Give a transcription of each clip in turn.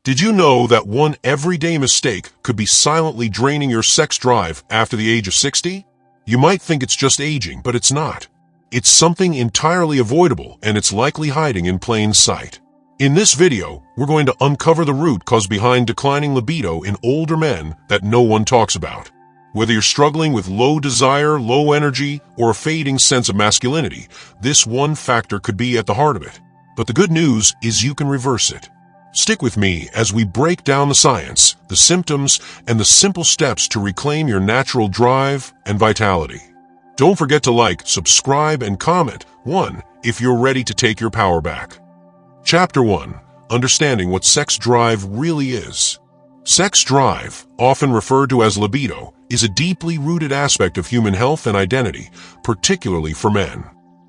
Did you know that one everyday mistake could be silently draining your sex drive after the age of 60? You might think it's just aging, but it's not. It's something entirely avoidable, and it's likely hiding in plain sight. In this video, we're going to uncover the root cause behind declining libido in older men that no one talks about. Whether you're struggling with low desire, low energy, or a fading sense of masculinity, this one factor could be at the heart of it. But the good news is you can reverse it. Stick with me as we break down the science, the symptoms, and the simple steps to reclaim your natural drive and vitality. Don't forget to like, subscribe, and comment 1 if you're ready to take your power back. Chapter 1. Understanding what sex drive really is. Sex drive, often referred to as libido, is a deeply rooted aspect of human health and identity, particularly for men.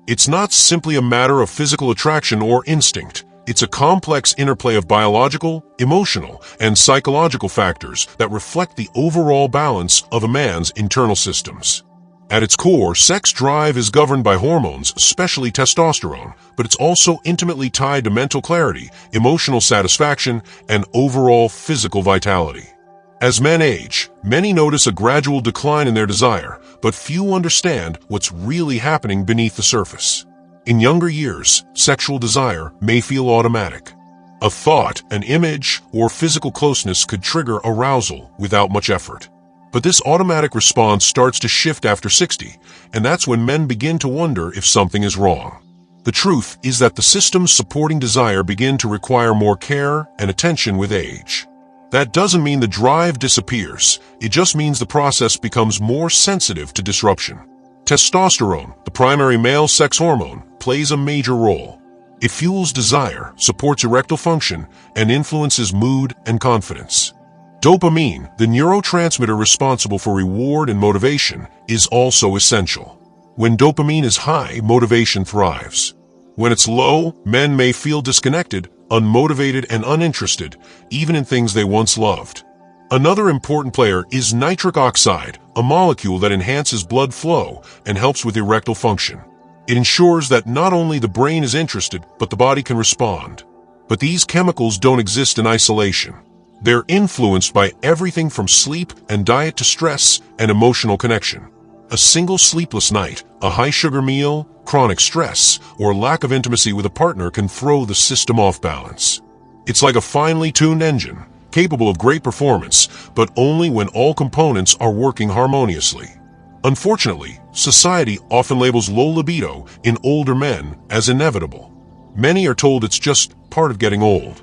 It's not simply a matter of physical attraction or instinct. It's a complex interplay of biological, emotional, and psychological factors that reflect the overall balance of a man's internal systems. At its core, sex drive is governed by hormones, especially testosterone, but it's also intimately tied to mental clarity, emotional satisfaction, and overall physical vitality. As men age, many notice a gradual decline in their desire, but few understand what's really happening beneath the surface. In younger years, sexual desire may feel automatic. A thought, an image, or physical closeness could trigger arousal without much effort. But this automatic response starts to shift after 60, and that's when men begin to wonder if something is wrong. The truth is that the systems supporting desire begin to require more care and attention with age. That doesn't mean the drive disappears, it just means the process becomes more sensitive to disruption. Testosterone, the primary male sex hormone, plays a major role. It fuels desire, supports erectile function, and influences mood and confidence. Dopamine, the neurotransmitter responsible for reward and motivation, is also essential. When dopamine is high, motivation thrives. When it's low, men may feel disconnected, unmotivated, and uninterested, even in things they once loved. Another important player is nitric oxide, a molecule that enhances blood flow and helps with erectile function. It ensures that not only the brain is interested, but the body can respond. But these chemicals don't exist in isolation. They're influenced by everything from sleep and diet to stress and emotional connection. A single sleepless night, a high-sugar meal, chronic stress, or lack of intimacy with a partner can throw the system off balance. It's like a finely tuned engine, capable of great performance, but only when all components are working harmoniously. Unfortunately, society often labels low libido in older men as inevitable. Many are told it's just part of getting old.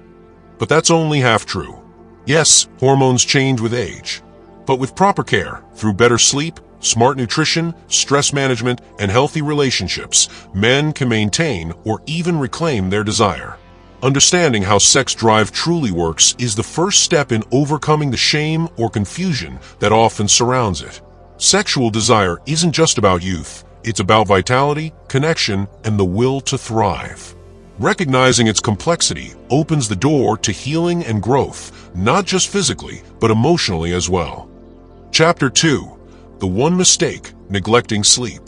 But that's only half true. Yes, hormones change with age. But with proper care, through better sleep, smart nutrition, stress management, and healthy relationships, men can maintain or even reclaim their desire. Understanding how sex drive truly works is the first step in overcoming the shame or confusion that often surrounds it. Sexual desire isn't just about youth, it's about vitality, connection, and the will to thrive. Recognizing its complexity opens the door to healing and growth, not just physically, but emotionally as well. Chapter 2. The one mistake, neglecting sleep.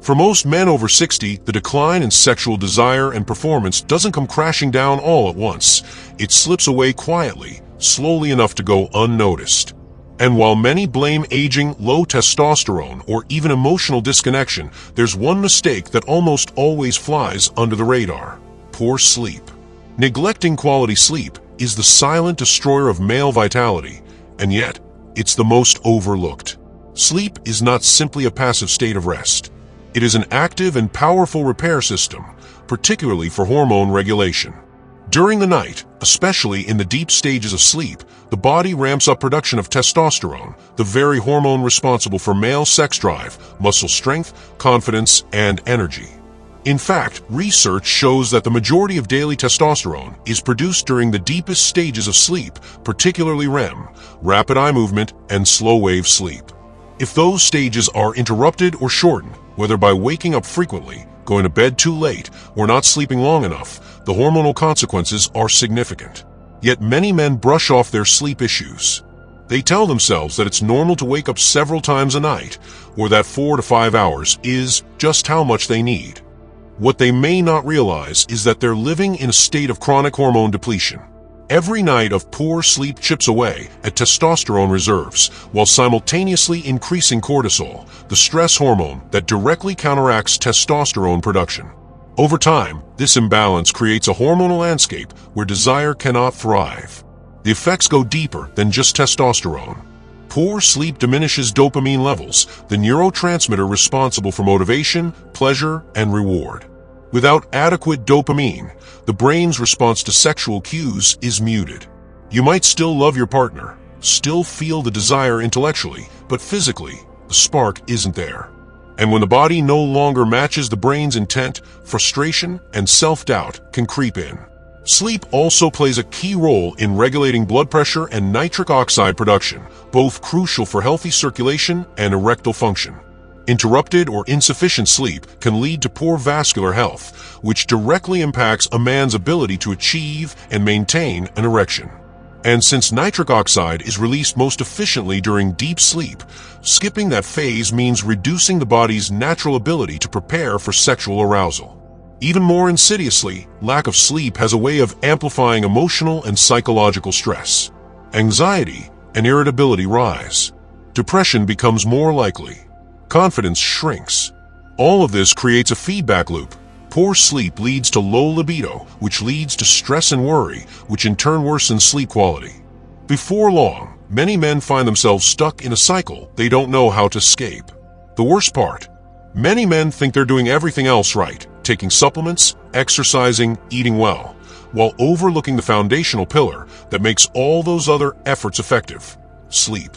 For most men over 60, the decline in sexual desire and performance doesn't come crashing down all at once. It slips away quietly, slowly enough to go unnoticed. And while many blame aging, low testosterone, or even emotional disconnection, there's one mistake that almost always flies under the radar: poor sleep. Neglecting quality sleep is the silent destroyer of male vitality, and yet, it's the most overlooked. Sleep is not simply a passive state of rest. It is an active and powerful repair system, particularly for hormone regulation. During the night, especially in the deep stages of sleep, the body ramps up production of testosterone, the very hormone responsible for male sex drive, muscle strength, confidence, and energy. In fact, research shows that the majority of daily testosterone is produced during the deepest stages of sleep, particularly REM, rapid eye movement, and slow-wave sleep. If those stages are interrupted or shortened, whether by waking up frequently, going to bed too late, or not sleeping long enough, the hormonal consequences are significant. Yet many men brush off their sleep issues. They tell themselves that it's normal to wake up several times a night, or that 4 to 5 hours is just how much they need. What they may not realize is that they're living in a state of chronic hormone depletion. Every night of poor sleep chips away at testosterone reserves, while simultaneously increasing cortisol, the stress hormone that directly counteracts testosterone production. Over time, this imbalance creates a hormonal landscape where desire cannot thrive. The effects go deeper than just testosterone. Poor sleep diminishes dopamine levels, the neurotransmitter responsible for motivation, pleasure, and reward. Without adequate dopamine, the brain's response to sexual cues is muted. You might still love your partner, still feel the desire intellectually, but physically, the spark isn't there. And when the body no longer matches the brain's intent, frustration and self-doubt can creep in. Sleep also plays a key role in regulating blood pressure and nitric oxide production, both crucial for healthy circulation and erectile function. Interrupted or insufficient sleep can lead to poor vascular health, which directly impacts a man's ability to achieve and maintain an erection. And since nitric oxide is released most efficiently during deep sleep, skipping that phase means reducing the body's natural ability to prepare for sexual arousal. Even more insidiously, lack of sleep has a way of amplifying emotional and psychological stress. Anxiety and irritability rise. Depression becomes more likely. Confidence shrinks. All of this creates a feedback loop. Poor sleep leads to low libido, which leads to stress and worry, which in turn worsens sleep quality. Before long, many men find themselves stuck in a cycle they don't know how to escape. The worst part, many men think they're doing everything else right, taking supplements, exercising, eating well, while overlooking the foundational pillar that makes all those other efforts effective: sleep.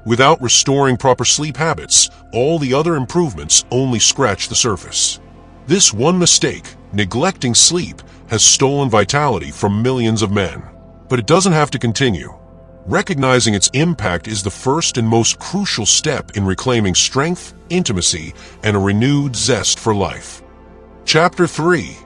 Without restoring proper sleep habits, all the other improvements only scratch the surface. This one mistake, neglecting sleep, has stolen vitality from millions of men. But it doesn't have to continue. Recognizing its impact is the first and most crucial step in reclaiming strength, intimacy, and a renewed zest for life. Chapter 3.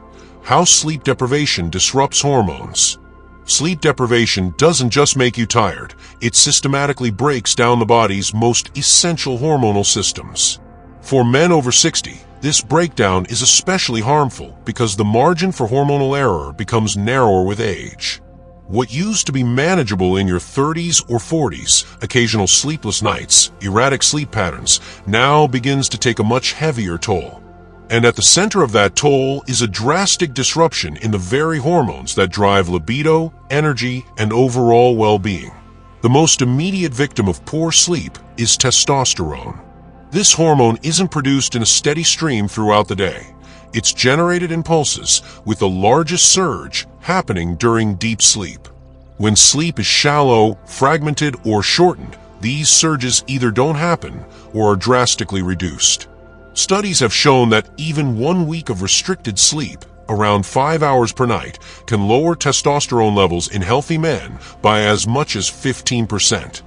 How Sleep Deprivation Disrupts Hormones. Sleep deprivation doesn't just make you tired, it systematically breaks down the body's most essential hormonal systems. For men over 60, this breakdown is especially harmful because the margin for hormonal error becomes narrower with age. What used to be manageable in your 30s or 40s, occasional sleepless nights, erratic sleep patterns, now begins to take a much heavier toll. And at the center of that toll is a drastic disruption in the very hormones that drive libido, energy, and overall well-being. The most immediate victim of poor sleep is testosterone. This hormone isn't produced in a steady stream throughout the day. It's generated in pulses, with the largest surge happening during deep sleep. When sleep is shallow, fragmented, or shortened, these surges either don't happen or are drastically reduced. Studies have shown that even 1 week of restricted sleep, around 5 hours per night, can lower testosterone levels in healthy men by as much as 15%.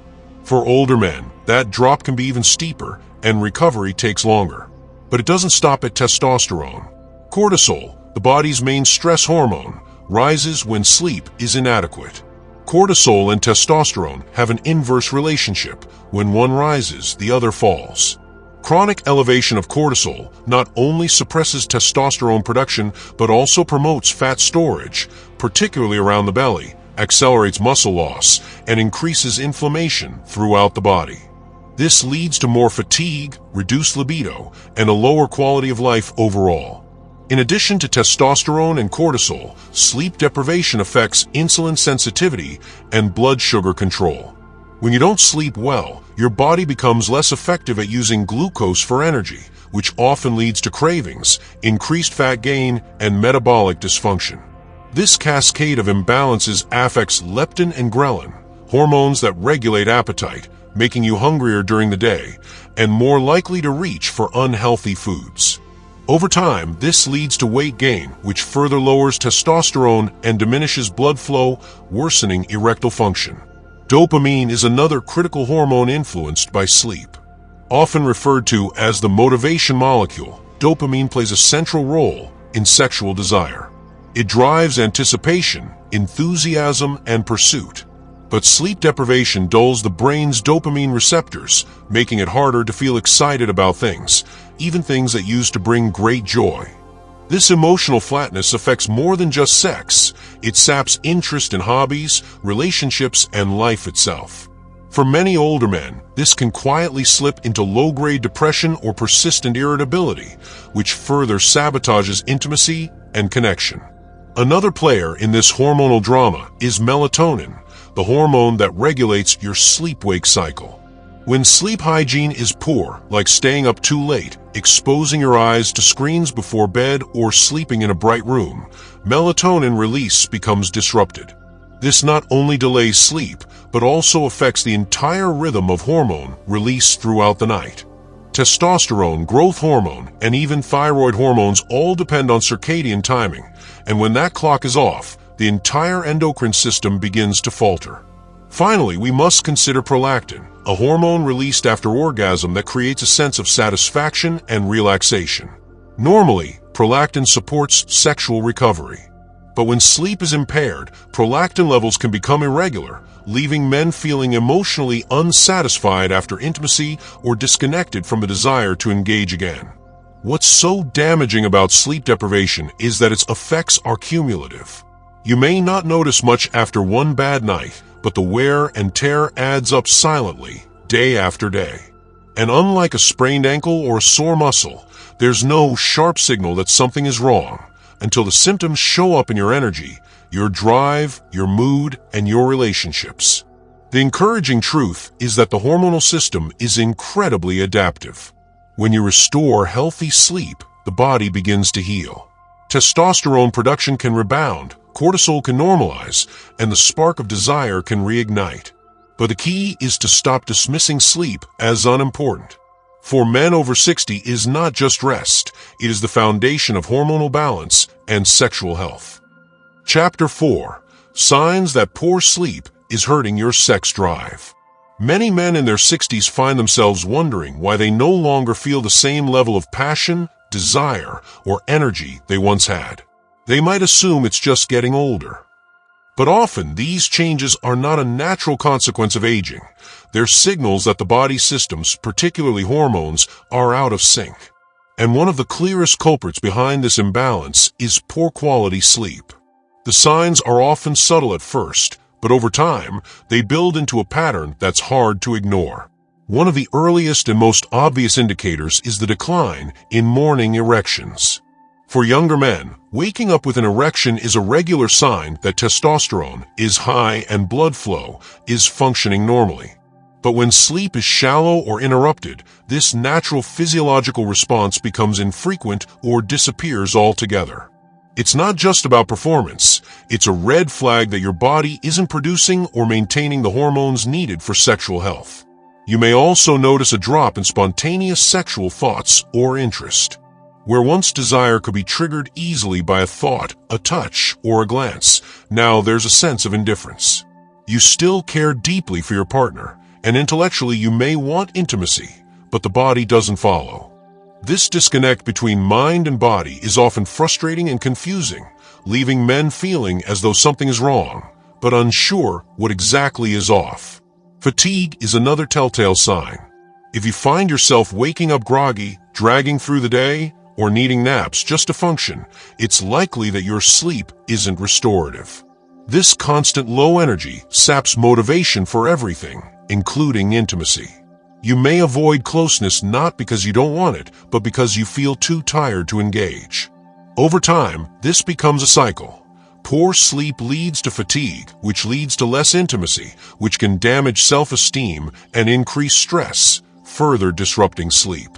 For older men, that drop can be even steeper, and recovery takes longer. But it doesn't stop at testosterone. Cortisol, the body's main stress hormone, rises when sleep is inadequate. Cortisol and testosterone have an inverse relationship. When one rises, the other falls. Chronic elevation of cortisol not only suppresses testosterone production but also promotes fat storage, particularly around the belly, accelerates muscle loss, and increases inflammation throughout the body. This leads to more fatigue, reduced libido, and a lower quality of life overall. In addition to testosterone and cortisol, sleep deprivation affects insulin sensitivity and blood sugar control. When you don't sleep well, your body becomes less effective at using glucose for energy, which often leads to cravings, increased fat gain, and metabolic dysfunction. This cascade of imbalances affects leptin and ghrelin, hormones that regulate appetite, making you hungrier during the day and more likely to reach for unhealthy foods. Over time, this leads to weight gain, which further lowers testosterone and diminishes blood flow, worsening erectile function. Dopamine is another critical hormone influenced by sleep. Often referred to as the motivation molecule, dopamine plays a central role in sexual desire. It drives anticipation, enthusiasm, and pursuit. But sleep deprivation dulls the brain's dopamine receptors, making it harder to feel excited about things, even things that used to bring great joy. This emotional flatness affects more than just sex. It saps interest in hobbies, relationships, and life itself. For many older men, this can quietly slip into low-grade depression or persistent irritability, which further sabotages intimacy and connection. Another player in this hormonal drama is melatonin, the hormone that regulates your sleep-wake cycle. When sleep hygiene is poor, like staying up too late, exposing your eyes to screens before bed, or sleeping in a bright room, melatonin release becomes disrupted. This not only delays sleep, but also affects the entire rhythm of hormone release throughout the night. Testosterone, growth hormone, and even thyroid hormones all depend on circadian timing, and when that clock is off, the entire endocrine system begins to falter. Finally, we must consider prolactin, a hormone released after orgasm that creates a sense of satisfaction and relaxation. Normally, prolactin supports sexual recovery. But when sleep is impaired, prolactin levels can become irregular, leaving men feeling emotionally unsatisfied after intimacy or disconnected from a desire to engage again. What's so damaging about sleep deprivation is that its effects are cumulative. You may not notice much after one bad night, but the wear and tear adds up silently, day after day. And unlike a sprained ankle or a sore muscle, there's no sharp signal that something is wrong until the symptoms show up in your energy, your drive, your mood, and your relationships. The encouraging truth is that the hormonal system is incredibly adaptive. When you restore healthy sleep, the body begins to heal. Testosterone production can rebound, cortisol can normalize, and the spark of desire can reignite. But the key is to stop dismissing sleep as unimportant. For men over 60 is not just rest, it is the foundation of hormonal balance and sexual health. Chapter 4. Signs that poor sleep is hurting your sex drive. Many men in their 60s find themselves wondering why they no longer feel the same level of passion, desire, or energy they once had. They might assume it's just getting older. But often, these changes are not a natural consequence of aging. They're signals that the body systems, particularly hormones, are out of sync. And one of the clearest culprits behind this imbalance is poor quality sleep. The signs are often subtle at first, but over time, they build into a pattern that's hard to ignore. One of the earliest and most obvious indicators is the decline in morning erections. For younger men, waking up with an erection is a regular sign that testosterone is high and blood flow is functioning normally. But when sleep is shallow or interrupted, this natural physiological response becomes infrequent or disappears altogether. It's not just about performance, it's a red flag that your body isn't producing or maintaining the hormones needed for sexual health. You may also notice a drop in spontaneous sexual thoughts or interest. Where once desire could be triggered easily by a thought, a touch, or a glance, now there's a sense of indifference. You still care deeply for your partner, and intellectually you may want intimacy, but the body doesn't follow. This disconnect between mind and body is often frustrating and confusing, leaving men feeling as though something is wrong, but unsure what exactly is off. Fatigue is another telltale sign. If you find yourself waking up groggy, dragging through the day, or needing naps just to function, it's likely that your sleep isn't restorative. This constant low energy saps motivation for everything, including intimacy. You may avoid closeness not because you don't want it, but because you feel too tired to engage. Over time, this becomes a cycle. Poor sleep leads to fatigue, which leads to less intimacy, which can damage self-esteem and increase stress, further disrupting sleep.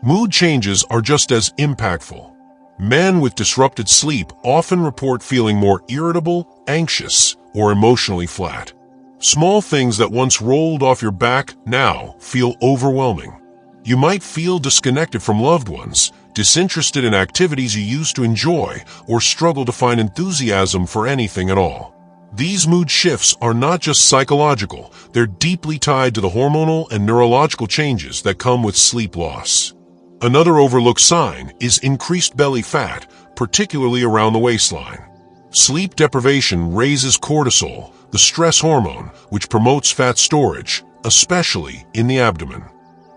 Mood changes are just as impactful. Men with disrupted sleep often report feeling more irritable, anxious, or emotionally flat. Small things that once rolled off your back now feel overwhelming. You might feel disconnected from loved ones, disinterested in activities you used to enjoy, or struggle to find enthusiasm for anything at all. These mood shifts are not just psychological, they're deeply tied to the hormonal and neurological changes that come with sleep loss. Another overlooked sign is increased belly fat, particularly around the waistline. Sleep deprivation raises cortisol, the stress hormone, which promotes fat storage, especially in the abdomen.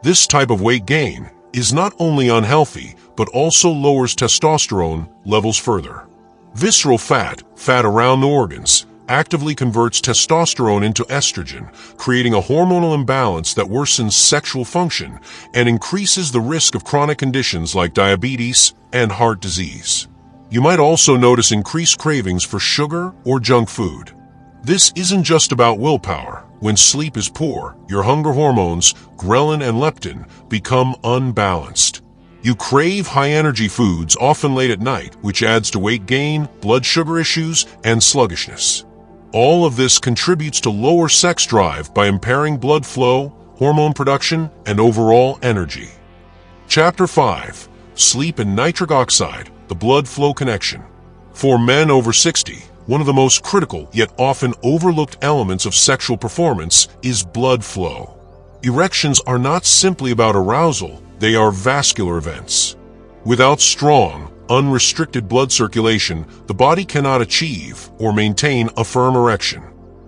This type of weight gain is not only unhealthy, but also lowers testosterone levels further. Visceral fat, fat around the organs, actively converts testosterone into estrogen, creating a hormonal imbalance that worsens sexual function and increases the risk of chronic conditions like diabetes and heart disease. You might also notice increased cravings for sugar or junk food. This isn't just about willpower. When sleep is poor, your hunger hormones, ghrelin and leptin, become unbalanced. You crave high-energy foods often late at night, which adds to weight gain, blood sugar issues, and sluggishness. All of this contributes to lower sex drive by impairing blood flow, hormone production, and overall energy. Chapter 5. Sleep and nitric oxide, the blood flow connection. For men over 60, one of the most critical yet often overlooked elements of sexual performance is blood flow. Erections are not simply about arousal, they are vascular events. Without strong, unrestricted blood circulation, the body cannot achieve or maintain a firm erection.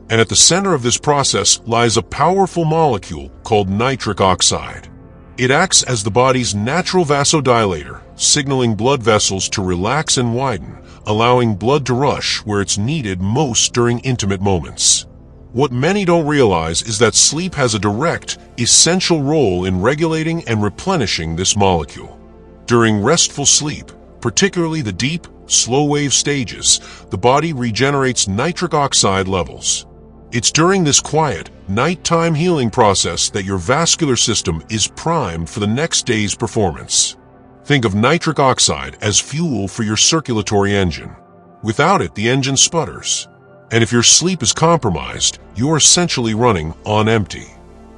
And at the center of this process lies a powerful molecule called nitric oxide. It acts as the body's natural vasodilator, signaling blood vessels to relax and widen, allowing blood to rush where it's needed most during intimate moments. What many don't realize is that sleep has a direct, essential role in regulating and replenishing this molecule. During restful sleep, particularly the deep, slow-wave stages, the body regenerates nitric oxide levels. It's during this quiet, nighttime healing process that your vascular system is primed for the next day's performance. Think of nitric oxide as fuel for your circulatory engine. Without it, the engine sputters. And if your sleep is compromised, you're essentially running on empty.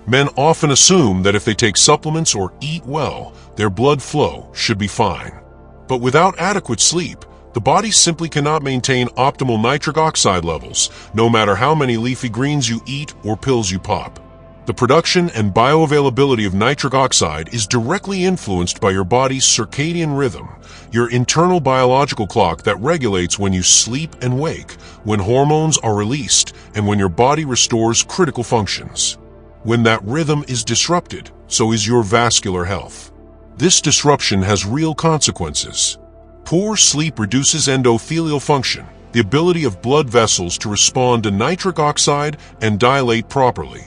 Men often assume that if they take supplements or eat well, their blood flow should be fine. But without adequate sleep, the body simply cannot maintain optimal nitric oxide levels, no matter how many leafy greens you eat or pills you pop. The production and bioavailability of nitric oxide is directly influenced by your body's circadian rhythm, your internal biological clock that regulates when you sleep and wake, when hormones are released, and when your body restores critical functions. When that rhythm is disrupted, so is your vascular health. This disruption has real consequences. Poor sleep reduces endothelial function, the ability of blood vessels to respond to nitric oxide and dilate properly.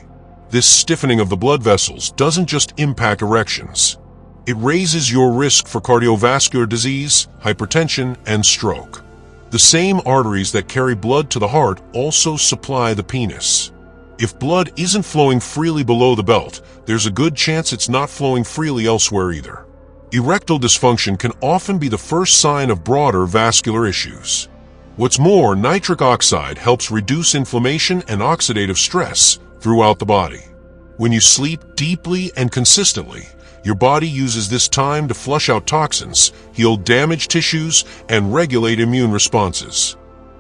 This stiffening of the blood vessels doesn't just impact erections. It raises your risk for cardiovascular disease, hypertension, and stroke. The same arteries that carry blood to the heart also supply the penis. If blood isn't flowing freely below the belt, there's a good chance it's not flowing freely elsewhere either. Erectile dysfunction can often be the first sign of broader vascular issues. What's more, nitric oxide helps reduce inflammation and oxidative stress throughout the body. When you sleep deeply and consistently, your body uses this time to flush out toxins, heal damaged tissues, and regulate immune responses.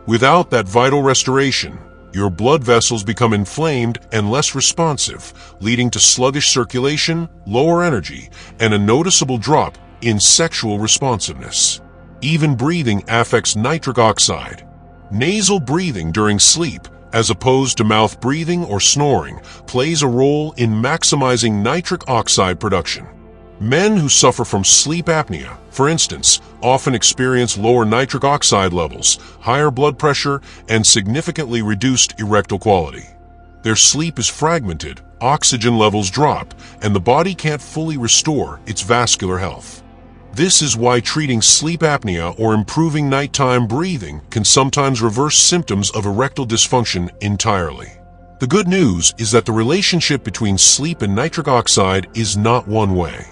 Without that vital restoration, your blood vessels become inflamed and less responsive, leading to sluggish circulation, lower energy, and a noticeable drop in sexual responsiveness. Even breathing affects nitric oxide. Nasal breathing during sleep, as opposed to mouth breathing or snoring, plays a role in maximizing nitric oxide production. Men who suffer from sleep apnea, for instance, often experience lower nitric oxide levels, higher blood pressure, and significantly reduced erectile quality. Their sleep is fragmented, oxygen levels drop, and the body can't fully restore its vascular health. This is why treating sleep apnea or improving nighttime breathing can sometimes reverse symptoms of erectile dysfunction entirely. The good news is that the relationship between sleep and nitric oxide is not one way.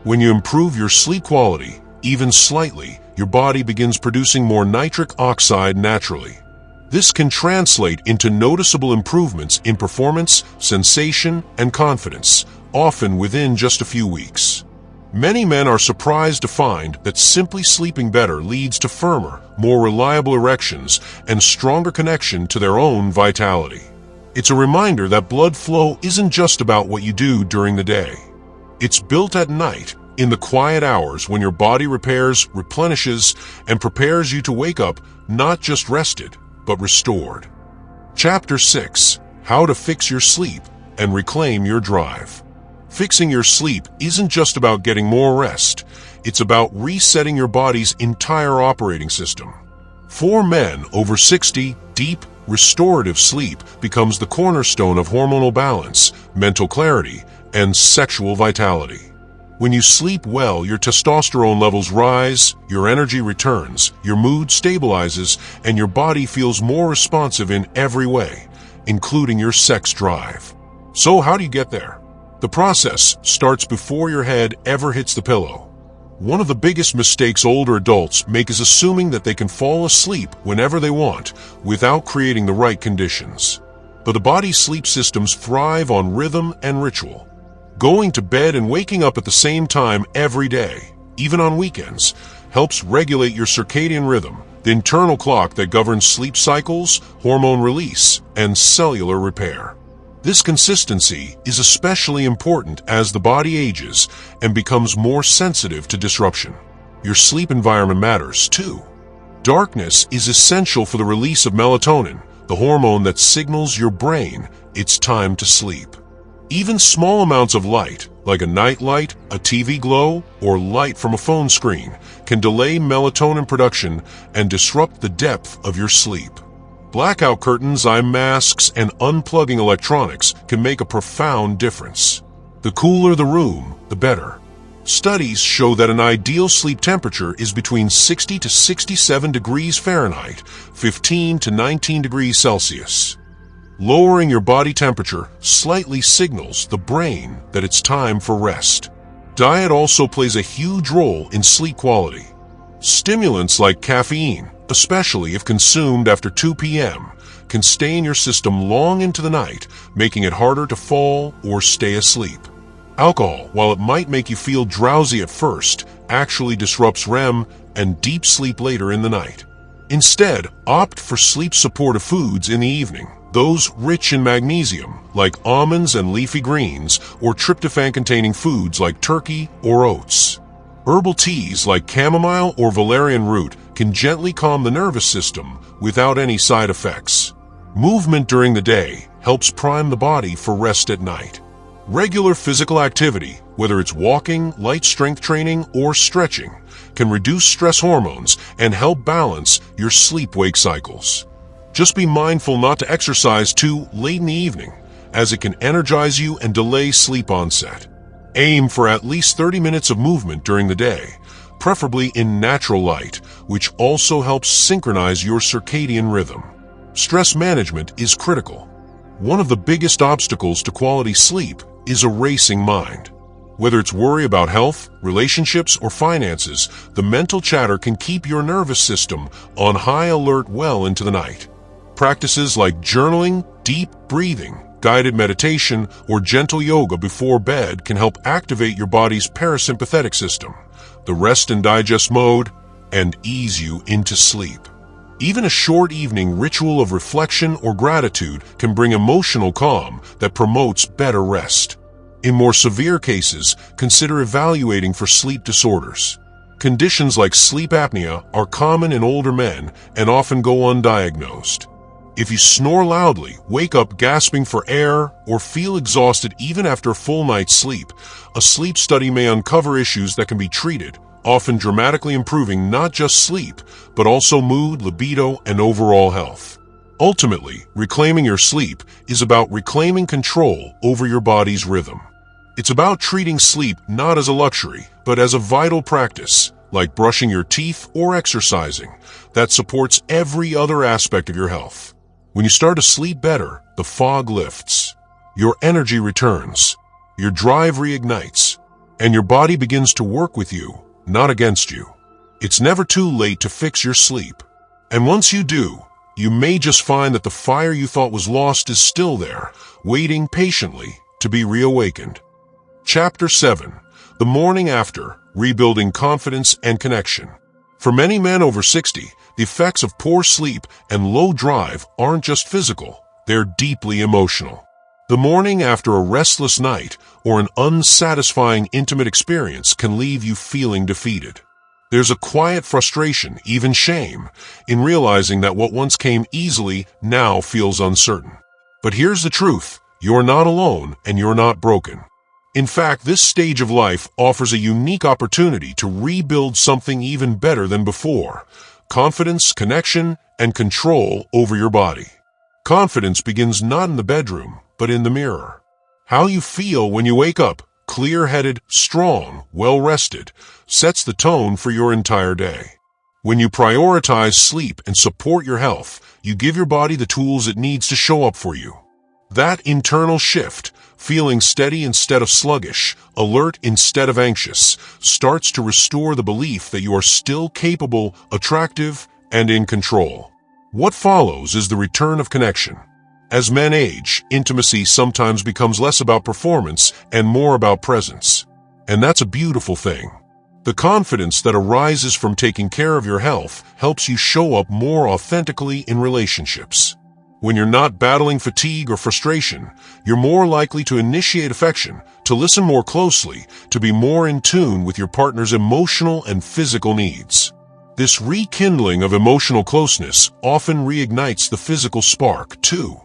When you improve your sleep quality, even slightly, your body begins producing more nitric oxide naturally. This can translate into noticeable improvements in performance, sensation, and confidence, often within just a few weeks. Many men are surprised to find that simply sleeping better leads to firmer, more reliable erections and stronger connection to their own vitality. It's a reminder that blood flow isn't just about what you do during the day. It's built at night, in the quiet hours when your body repairs, replenishes, and prepares you to wake up not just rested, but restored. Chapter 6. How to fix your sleep and reclaim your drive. Fixing your sleep isn't just about getting more rest. It's about resetting your body's entire operating system. For men over 60, deep, restorative sleep becomes the cornerstone of hormonal balance, mental clarity, and sexual vitality. When you sleep well, your testosterone levels rise, your energy returns, your mood stabilizes, and your body feels more responsive in every way, including your sex drive. So how do you get there? The process starts before your head ever hits the pillow. One of the biggest mistakes older adults make is assuming that they can fall asleep whenever they want without creating the right conditions. But the body's sleep systems thrive on rhythm and ritual. Going to bed and waking up at the same time every day, even on weekends, helps regulate your circadian rhythm, the internal clock that governs sleep cycles, hormone release, and cellular repair. This consistency is especially important as the body ages and becomes more sensitive to disruption. Your sleep environment matters, too. Darkness is essential for the release of melatonin, the hormone that signals your brain it's time to sleep. Even small amounts of light, like a night light, a TV glow, or light from a phone screen, can delay melatonin production and disrupt the depth of your sleep. Blackout curtains, eye masks, and unplugging electronics can make a profound difference. The cooler the room, the better. Studies show that an ideal sleep temperature is between 60 to 67 degrees Fahrenheit, 15 to 19 degrees Celsius. Lowering your body temperature slightly signals the brain that it's time for rest. Diet also plays a huge role in sleep quality. Stimulants like caffeine, especially if consumed after 2 p.m., can stay in your system long into the night, making it harder to fall or stay asleep. Alcohol, while it might make you feel drowsy at first, actually disrupts REM and deep sleep later in the night. Instead, opt for sleep-supportive foods in the evening, those rich in magnesium, like almonds and leafy greens, or tryptophan-containing foods like turkey or oats. Herbal teas like chamomile or valerian root can gently calm the nervous system without any side effects. Movement during the day helps prime the body for rest at night. Regular physical activity, whether it's walking, light strength training, or stretching, can reduce stress hormones and help balance your sleep-wake cycles. Just be mindful not to exercise too late in the evening, as it can energize you and delay sleep onset. Aim for at least 30 minutes of movement during the day, preferably in natural light, which also helps synchronize your circadian rhythm. Stress management is critical. One of the biggest obstacles to quality sleep is a racing mind. Whether it's worry about health, relationships, or finances, the mental chatter can keep your nervous system on high alert well into the night. Practices like journaling, deep breathing, guided meditation, or gentle yoga before bed can help activate your body's parasympathetic system, the rest and digest mode, and ease you into sleep. Even a short evening ritual of reflection or gratitude can bring emotional calm that promotes better rest. In more severe cases, consider evaluating for sleep disorders. Conditions like sleep apnea are common in older men and often go undiagnosed. If you snore loudly, wake up gasping for air, or feel exhausted even after a full night's sleep, a sleep study may uncover issues that can be treated, often dramatically improving not just sleep, but also mood, libido, and overall health. Ultimately, reclaiming your sleep is about reclaiming control over your body's rhythm. It's about treating sleep not as a luxury, but as a vital practice, like brushing your teeth or exercising, that supports every other aspect of your health. When you start to sleep better, the fog lifts, your energy returns, your drive reignites, and your body begins to work with you, not against you. It's never too late to fix your sleep. And once you do, you may just find that the fire you thought was lost is still there, waiting patiently to be reawakened. Chapter 7. The Morning After, Rebuilding Confidence and Connection. For many men over 60, the effects of poor sleep and low drive aren't just physical, they're deeply emotional. The morning after a restless night or an unsatisfying intimate experience can leave you feeling defeated. There's a quiet frustration, even shame, in realizing that what once came easily now feels uncertain. But here's the truth, you're not alone and you're not broken. In fact, this stage of life offers a unique opportunity to rebuild something even better than before: confidence, connection, and control over your body. Confidence begins not in the bedroom, but in the mirror. How you feel when you wake up, clear-headed, strong, well-rested, sets the tone for your entire day. When you prioritize sleep and support your health, you give your body the tools it needs to show up for you. That internal shift, feeling steady instead of sluggish, alert instead of anxious, starts to restore the belief that you are still capable, attractive, and in control. What follows is the return of connection. As men age, intimacy sometimes becomes less about performance and more about presence. And that's a beautiful thing. The confidence that arises from taking care of your health helps you show up more authentically in relationships. When you're not battling fatigue or frustration, you're more likely to initiate affection, to listen more closely, to be more in tune with your partner's emotional and physical needs. This rekindling of emotional closeness often reignites the physical spark, too.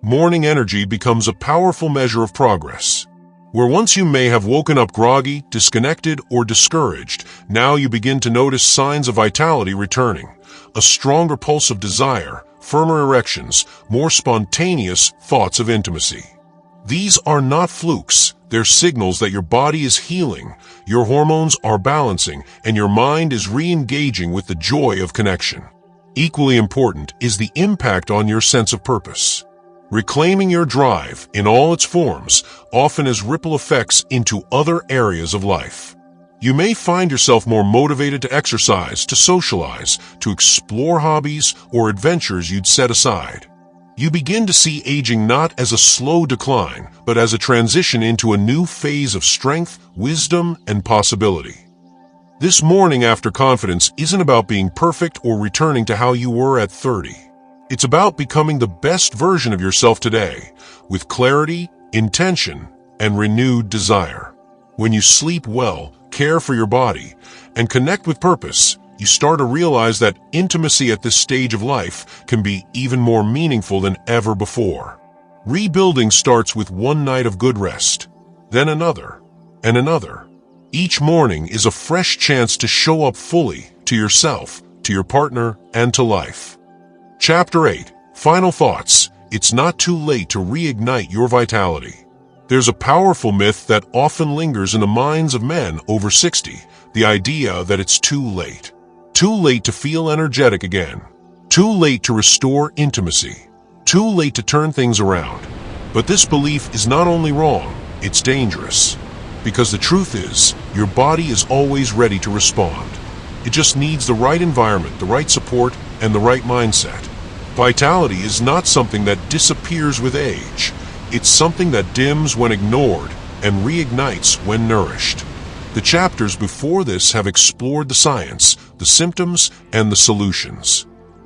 Morning energy becomes a powerful measure of progress. Where once you may have woken up groggy, disconnected, or discouraged, now you begin to notice signs of vitality returning: a stronger pulse of desire, firmer erections, more spontaneous thoughts of intimacy. These are not flukes. They're signals that your body is healing, your hormones are balancing, and your mind is re-engaging with the joy of connection. Equally important is the impact on your sense of purpose. Reclaiming your drive in all its forms often has ripple effects into other areas of life. You may find yourself more motivated to exercise, to socialize, to explore hobbies or adventures you'd set aside. You begin to see aging not as a slow decline, but as a transition into a new phase of strength, wisdom, and possibility. This morning after confidence isn't about being perfect or returning to how you were at 30. It's about becoming the best version of yourself today, with clarity, intention, and renewed desire. When you sleep well, care for your body, and connect with purpose, you start to realize that intimacy at this stage of life can be even more meaningful than ever before. Rebuilding starts with one night of good rest, then another, and another. Each morning is a fresh chance to show up fully to yourself, to your partner, and to life. Chapter 8. Final Thoughts. It's not too late to reignite your vitality. There's a powerful myth that often lingers in the minds of men over 60, the idea that it's too late. Too late to feel energetic again. Too late to restore intimacy. Too late to turn things around. But this belief is not only wrong, it's dangerous. Because the truth is, your body is always ready to respond. It just needs the right environment, the right support, and the right mindset. Vitality is not something that disappears with age. It's something that dims when ignored and reignites when nourished. The chapters before this have explored the science, the symptoms, and the solutions.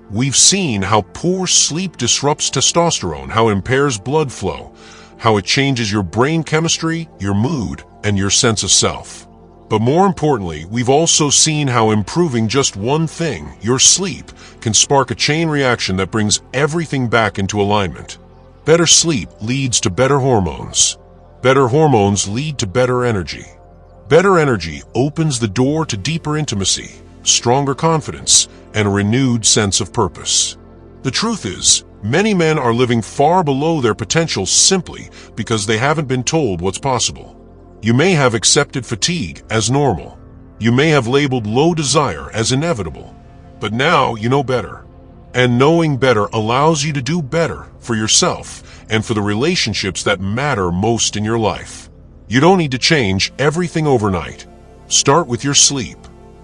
We've seen how poor sleep disrupts testosterone, how it impairs blood flow, how it changes your brain chemistry, your mood, and your sense of self. But more importantly, we've also seen how improving just one thing, your sleep, can spark a chain reaction that brings everything back into alignment. Better sleep leads to better hormones. Better hormones lead to better energy. Better energy opens the door to deeper intimacy, stronger confidence, and a renewed sense of purpose. The truth is, many men are living far below their potential simply because they haven't been told what's possible. You may have accepted fatigue as normal. You may have labeled low desire as inevitable. But now you know better. And knowing better allows you to do better for yourself and for the relationships that matter most in your life. You don't need to change everything overnight. Start with your sleep.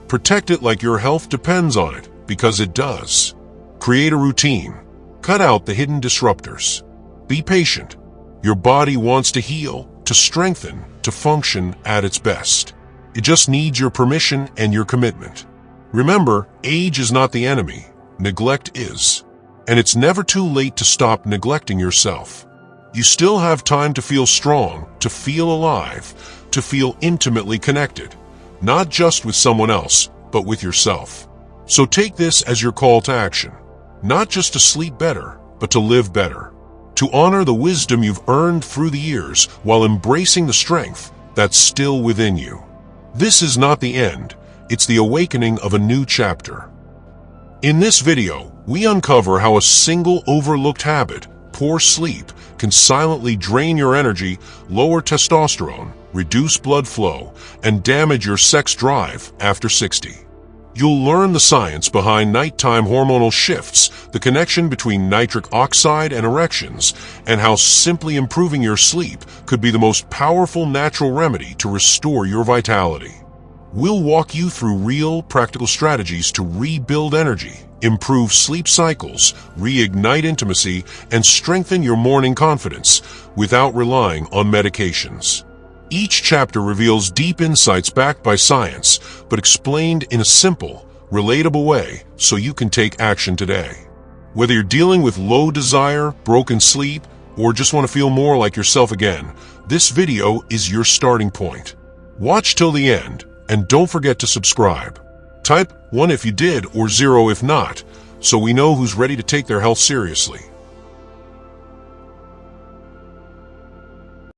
Protect it like your health depends on it, because it does. Create a routine. Cut out the hidden disruptors. Be patient. Your body wants to heal, to strengthen, to function at its best. It just needs your permission and your commitment. Remember, age is not the enemy. Neglect is. And it's never too late to stop neglecting yourself. You still have time to feel strong, to feel alive, to feel intimately connected, not just with someone else, but with yourself. So take this as your call to action, not just to sleep better, but to live better, to honor the wisdom you've earned through the years while embracing the strength, that's still within you. This is not the end, it's the awakening of a new chapter. In this video, we uncover how a single overlooked habit, poor sleep, can silently drain your energy, lower testosterone, reduce blood flow, and damage your sex drive after 60. You'll learn the science behind nighttime hormonal shifts, the connection between nitric oxide and erections, and how simply improving your sleep could be the most powerful natural remedy to restore your vitality. We'll walk you through real, practical strategies to rebuild energy, improve sleep cycles, reignite intimacy, and strengthen your morning confidence without relying on medications. Each chapter reveals deep insights backed by science, but explained in a simple, relatable way so you can take action today. Whether you're dealing with low desire, broken sleep, or just want to feel more like yourself again, this video is your starting point. Watch till the end, and don't forget to subscribe. Type 1 if you did or 0 if not, so we know who's ready to take their health seriously.